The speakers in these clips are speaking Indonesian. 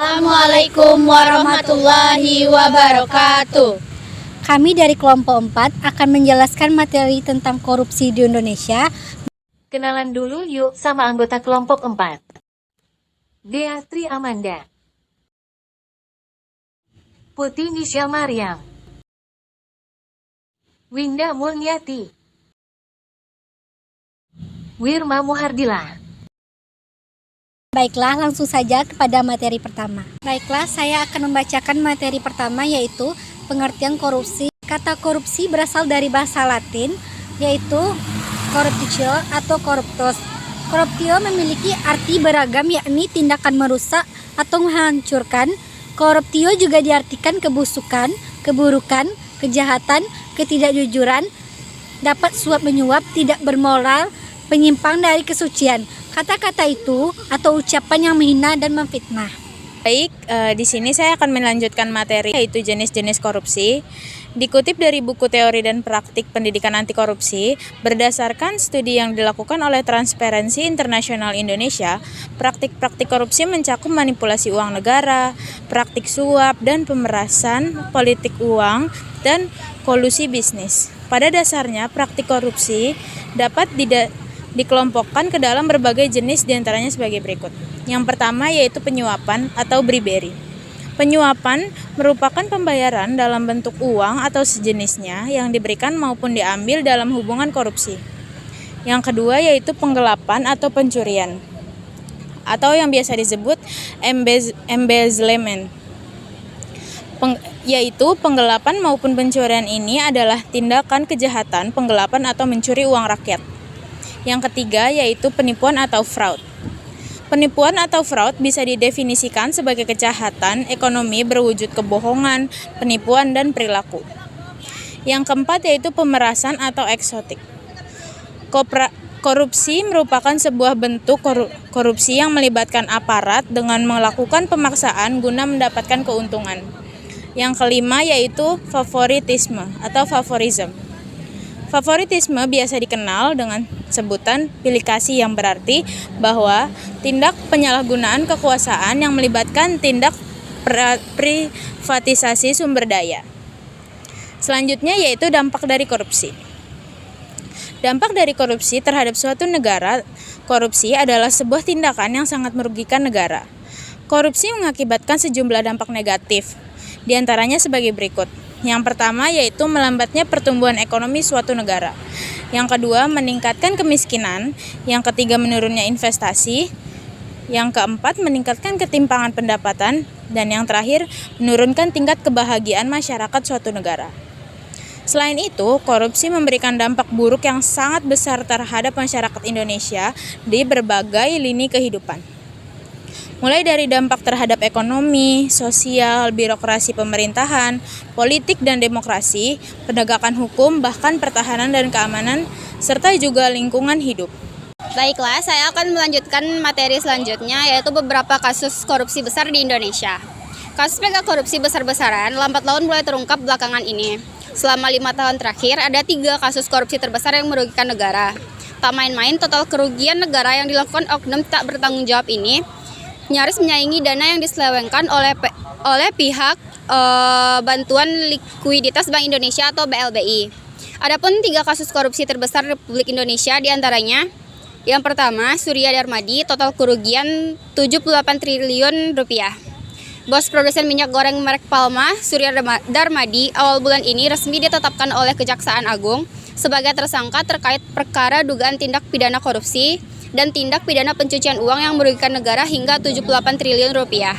Assalamualaikum warahmatullahi wabarakatuh. Kami dari kelompok 4 akan menjelaskan materi tentang korupsi di Indonesia. Kenalan dulu yuk sama anggota kelompok 4. Dea Tri Amanda, Putih Nisha Mariam, Winda Mulniati, Wirma Muhardila. Baiklah, langsung saja kepada materi pertama. Baiklah, saya akan membacakan materi pertama, yaitu pengertian korupsi. Kata korupsi berasal dari bahasa Latin, yaitu corruptio atau corruptus. Corruptio memiliki arti beragam, yakni tindakan merusak atau menghancurkan. Corruptio juga diartikan kebusukan, keburukan, kejahatan, ketidakjujuran, dapat suap menyuap, tidak bermoral, penyimpang dari kesucian. Kata-kata itu atau ucapan yang menghina dan memfitnah. Baik, di sini saya akan melanjutkan materi yaitu jenis-jenis korupsi. Dikutip dari buku Teori dan Praktik Pendidikan Anti Korupsi, berdasarkan studi yang dilakukan oleh Transparency International Indonesia, praktik-praktik korupsi mencakup manipulasi uang negara, praktik suap dan pemerasan, politik uang, dan kolusi bisnis. Pada dasarnya, praktik korupsi dapat dikelompokkan ke dalam berbagai jenis, diantaranya sebagai berikut. Yang pertama yaitu penyuapan atau bribery. Penyuapan merupakan pembayaran dalam bentuk uang atau sejenisnya yang diberikan maupun diambil dalam hubungan korupsi. Yang kedua yaitu penggelapan atau pencurian, atau yang biasa disebut embezzlement. Yaitu penggelapan maupun pencurian ini adalah tindakan kejahatan penggelapan atau mencuri uang rakyat. Yang ketiga yaitu penipuan atau fraud. Penipuan atau fraud bisa didefinisikan sebagai kejahatan ekonomi berwujud kebohongan, penipuan, dan perilaku. Yang keempat yaitu pemerasan atau eksotik. Korupsi merupakan sebuah bentuk korupsi yang melibatkan aparat dengan melakukan pemaksaan guna mendapatkan keuntungan. Yang kelima yaitu favoritisme atau favorism. Favoritisme biasa dikenal dengan sebutan pilih kasih, yang berarti bahwa tindak penyalahgunaan kekuasaan yang melibatkan tindak privatisasi sumber daya. Selanjutnya yaitu dampak dari korupsi. Dampak dari korupsi terhadap suatu negara. Korupsi adalah sebuah tindakan yang sangat merugikan negara. Korupsi mengakibatkan sejumlah dampak negatif, diantaranya sebagai berikut. Yang pertama yaitu melambatnya pertumbuhan ekonomi suatu negara. Yang kedua, meningkatkan kemiskinan. Yang ketiga, menurunnya investasi. Yang keempat, meningkatkan ketimpangan pendapatan. Dan yang terakhir, menurunkan tingkat kebahagiaan masyarakat suatu negara. Selain itu, korupsi memberikan dampak buruk yang sangat besar terhadap masyarakat Indonesia di berbagai lini kehidupan. Mulai dari dampak terhadap ekonomi, sosial, birokrasi pemerintahan, politik dan demokrasi, penegakan hukum, bahkan pertahanan dan keamanan, serta juga lingkungan hidup. Baiklah, saya akan melanjutkan materi selanjutnya, yaitu beberapa kasus korupsi besar di Indonesia. Kasus mega korupsi besar-besaran lambat laun mulai terungkap belakangan ini. Selama 5 tahun terakhir, ada 3 kasus korupsi terbesar yang merugikan negara. Tak main-main, total kerugian negara yang dilakukan oknum tak bertanggung jawab ini nyaris menyaingi dana yang diselewengkan oleh pihak Bantuan Likuiditas Bank Indonesia atau BLBI. Adapun 3 kasus korupsi terbesar Republik Indonesia diantaranya, yang pertama Surya Darmadi, total kerugian 78 triliun rupiah. Bos produsen minyak goreng merek Palma, Surya Darmadi, awal bulan ini resmi ditetapkan oleh Kejaksaan Agung sebagai tersangka terkait perkara dugaan tindak pidana korupsi dan tindak pidana pencucian uang yang merugikan negara hingga 78 triliun rupiah.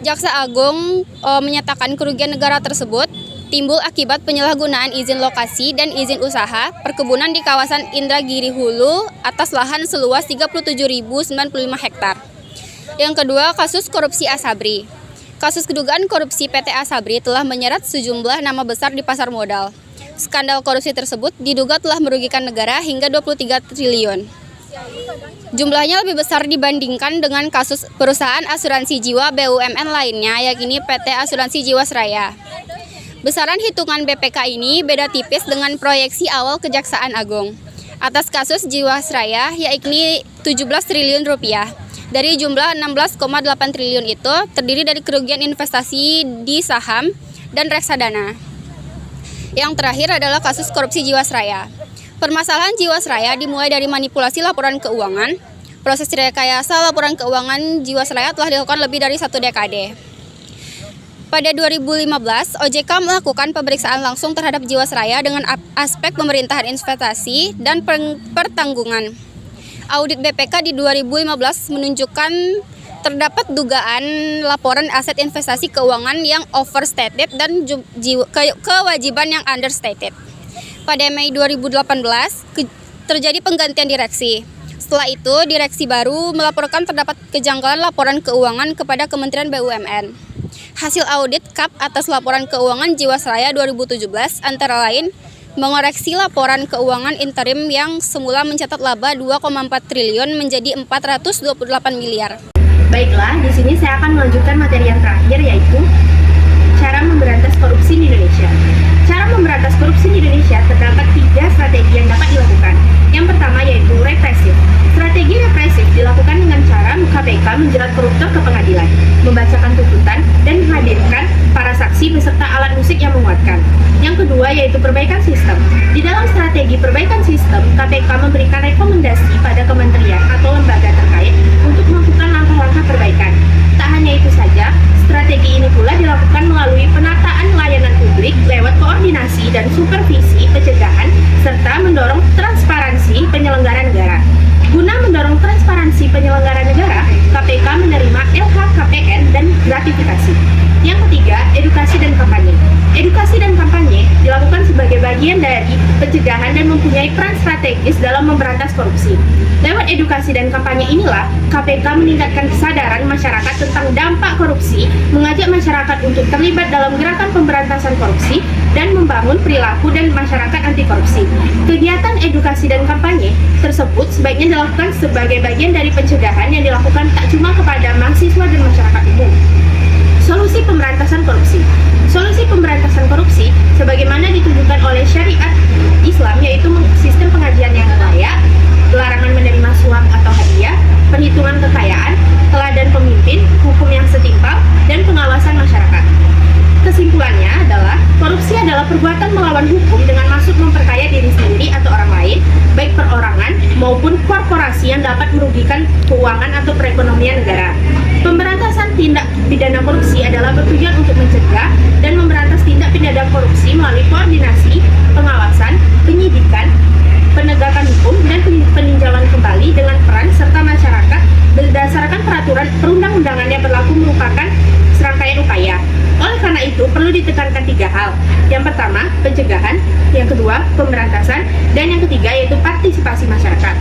Jaksa Agung menyatakan kerugian negara tersebut timbul akibat penyalahgunaan izin lokasi dan izin usaha perkebunan di kawasan Indragiri Hulu atas lahan seluas 37.095 hektar. Yang kedua, kasus korupsi Asabri. Kasus kedugaan korupsi PT Asabri telah menyeret sejumlah nama besar di pasar modal. Skandal korupsi tersebut diduga telah merugikan negara hingga 23 triliun. Jumlahnya lebih besar dibandingkan dengan kasus perusahaan asuransi jiwa BUMN lainnya, yakni PT Asuransi Jiwasraya. Besaran hitungan BPK ini beda tipis dengan proyeksi awal Kejaksaan Agung. Atas kasus Jiwasraya, yakni 17 triliun rupiah, Dari jumlah 16,8 triliun itu terdiri dari kerugian investasi di saham dan reksadana. Yang terakhir adalah kasus korupsi Jiwasraya. Permasalahan Jiwasraya dimulai dari manipulasi laporan keuangan. Proses rekayasa laporan keuangan Jiwasraya telah dilakukan lebih dari 1 dekade. Pada 2015, OJK melakukan pemeriksaan langsung terhadap Jiwasraya dengan aspek pemerintahan investasi dan pertanggungan. Audit BPK di 2015 menunjukkan terdapat dugaan laporan aset investasi keuangan yang overstated dan kewajiban yang understated. Pada Mei 2018, terjadi penggantian direksi. Setelah itu, direksi baru melaporkan terdapat kejanggalan laporan keuangan kepada Kementerian BUMN. Hasil audit KAP atas laporan keuangan Jiwasraya 2017 antara lain mengoreksi laporan keuangan interim yang semula mencatat laba 2,4 triliun menjadi 428 miliar. Baiklah, di sini saya akan melanjutkan materi yang terakhir, yaitu cara memberantas korupsi di Indonesia. Cara memberantas korupsi di Indonesia terdapat 3 strategi yang dapat dilakukan. Yang pertama yaitu represif. Strategi represif dilakukan dengan cara KPK menjerat koruptor ke pengadilan, membacakan tuntutan, dan menghadirkan para saksi beserta alat musik yang menguatkan. Yang kedua yaitu perbaikan sistem. Di dalam strategi perbaikan sistem, KPK memberikan rekomendasi pada kementerian atau lembaga terkait untuk melakukan langkah-langkah perbaikan. Tak hanya itu saja, strategi ini pula dilakukan melalui penataan layanan publik lewat koordinasi dan supervisi pencegahan serta mendorong transparansi penyelenggara negara. Guna mendorong transparansi penyelenggara negara, KPK menerima LHKPN dan gratifikasi. Yang ketiga, edukasi dan kampanye. Edukasi dan kampanye dilakukan sebagai bagian dari pencegahan dan mempunyai peran strategis dalam memberantas korupsi. Lewat edukasi dan kampanye inilah, KPK meningkatkan kesadaran masyarakat tentang dampak korupsi, mengajak masyarakat untuk terlibat dalam gerakan pemberantasan korupsi, dan membangun perilaku dan masyarakat anti korupsi. Kegiatan edukasi dan kampanye tersebut sebaiknya dilakukan sebagai bagian dari pencegahan yang dilakukan tak cuma kepada mahasiswa dan masyarakat umum. Solusi pemberantasan korupsi. Solusi pemberantasan korupsi sebagaimana ditunjukkan oleh syariat Islam yaitu sistem pengajian yang layak, larangan menerima suap atau hadiah, perhitungan kekayaan, teladan pemimpin, hukum yang setimpal, dan pengawasan masyarakat. Kesimpulannya adalah korupsi adalah perbuatan melawan hukum dengan maksud memperkaya diri sendiri atau orang lain, baik perorangan maupun korporasi yang dapat merugikan keuangan atau perekonomian negara. Pemberantasan tindak pidana korupsi adalah bertujuan untuk mencegah dan memberantas tindak pidana korupsi melalui koordinasi, pengawasan, penyidikan, penegakan hukum, dan peninjauan kembali dengan peran serta masyarakat berdasarkan peraturan perundang-undangan yang berlaku merupakan serangkaian upaya. Oleh karena itu, perlu ditekankan 3 hal. Yang pertama, pencegahan. Yang kedua, pemberantasan. Dan yang ketiga, yaitu partisipasi masyarakat.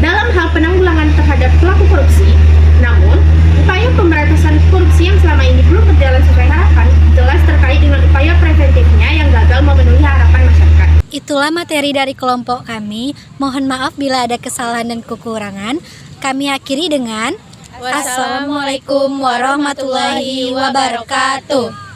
Dalam hal penanggulangan terhadap pelaku korupsi, namun, upaya pemberantasan korupsi yang selama ini belum berjalan sesuai harapan, jelas terkait dengan upaya preventifnya yang gagal memenuhi harapan masyarakat. Itulah materi dari kelompok kami. Mohon maaf bila ada kesalahan dan kekurangan. Kami akhiri dengan Assalamualaikum warahmatullahi wabarakatuh.